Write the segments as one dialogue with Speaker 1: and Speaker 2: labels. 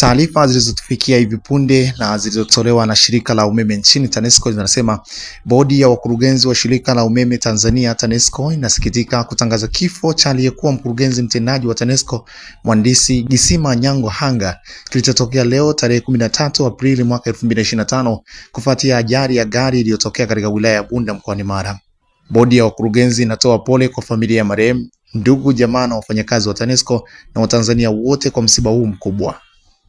Speaker 1: Taarifa zilizotufikia hivi punde na zilizotolewa na shirika la umeme nchini TANESCO zinasema bodi ya wakurugenzi wa shirika la umeme Tanzania TANESCO inasikitika kutangaza kifo cha aliyekuwa mkurugenzi mtendaji wa TANESCO Mhandisi Gisima Nyango Hanga kilichotokea leo tarehe 13 Aprili mwaka 2025 kufuatia ajali ya gari iliyotokea katika wilaya ya Bunda mkoani Mara. Bodi ya wakurugenzi inatoa pole kwa familia ya marehemu, ndugu, jamaa na wafanyakazi wa TANESCO na Watanzania wote kwa msiba huu mkubwa.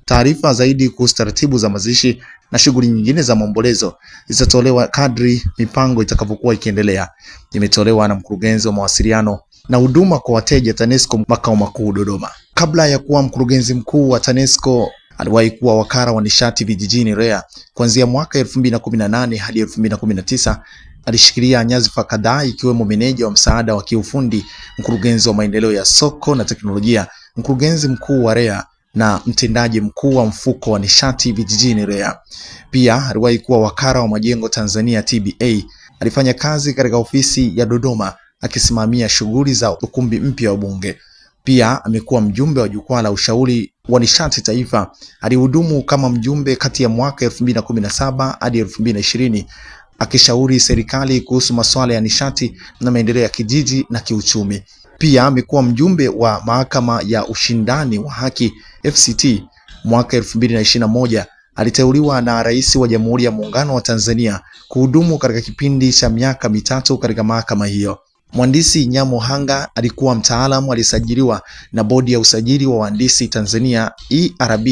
Speaker 1: Taarifa zaidi kuhusu taratibu za mazishi na shughuli nyingine za maombolezo zitatolewa kadri mipango itakavyokuwa ikiendelea. Imetolewa na mkurugenzi wa mawasiliano na huduma kwa wateja TANESCO makao makuu Dodoma. Kabla ya kuwa mkurugenzi mkuu wa TANESCO, aliwahi kuwa wakala wa nishati vijijini REA kuanzia mwaka 2018 hadi 2019. Alishikilia nyadhifa kadhaa ikiwemo meneja wa msaada wa kiufundi, mkurugenzi wa maendeleo ya soko na teknolojia, mkurugenzi mkuu wa REA na mtendaji mkuu wa mfuko wa nishati vijijini REA. Pia aliwahi kuwa wakala wa majengo Tanzania TBA. Alifanya kazi katika ofisi ya Dodoma akisimamia shughuli za ukumbi mpya wa Bunge. Pia amekuwa mjumbe wa jukwaa la ushauri wa nishati taifa. Alihudumu kama mjumbe kati ya mwaka 2017 hadi 2020 akishauri serikali kuhusu masuala ya nishati na maendeleo ya kijiji na kiuchumi. Pia amekuwa mjumbe wa mahakama ya ushindani wa haki FCT. Mwaka 2021 aliteuliwa na Rais wa Jamhuri ya Muungano wa Tanzania kuhudumu katika kipindi cha miaka mitatu katika mahakama hiyo. Mhandisi Nyamo Hanga alikuwa mtaalamu aliyesajiliwa na Bodi ya Usajili wa Wahandisi Tanzania ERB.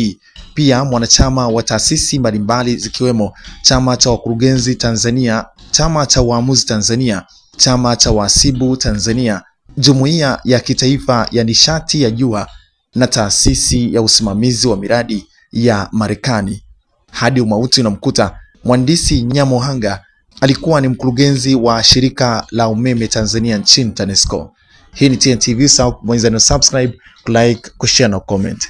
Speaker 1: Pia mwanachama wa taasisi mbalimbali zikiwemo Chama cha Wakurugenzi Tanzania, Chama cha Waamuzi Tanzania, Chama cha Wahasibu Tanzania, Jumuiya ya Kitaifa ya Nishati ya Jua na Taasisi ya Usimamizi wa Miradi ya Marekani. Hadi umauti unamkuta, Mhandisi Nyamo Hanga alikuwa ni mkurugenzi wa shirika la umeme Tanzania nchini TANESCO. Hii ni TNTV South, bonyeza na subscribe, like, kushare na comment.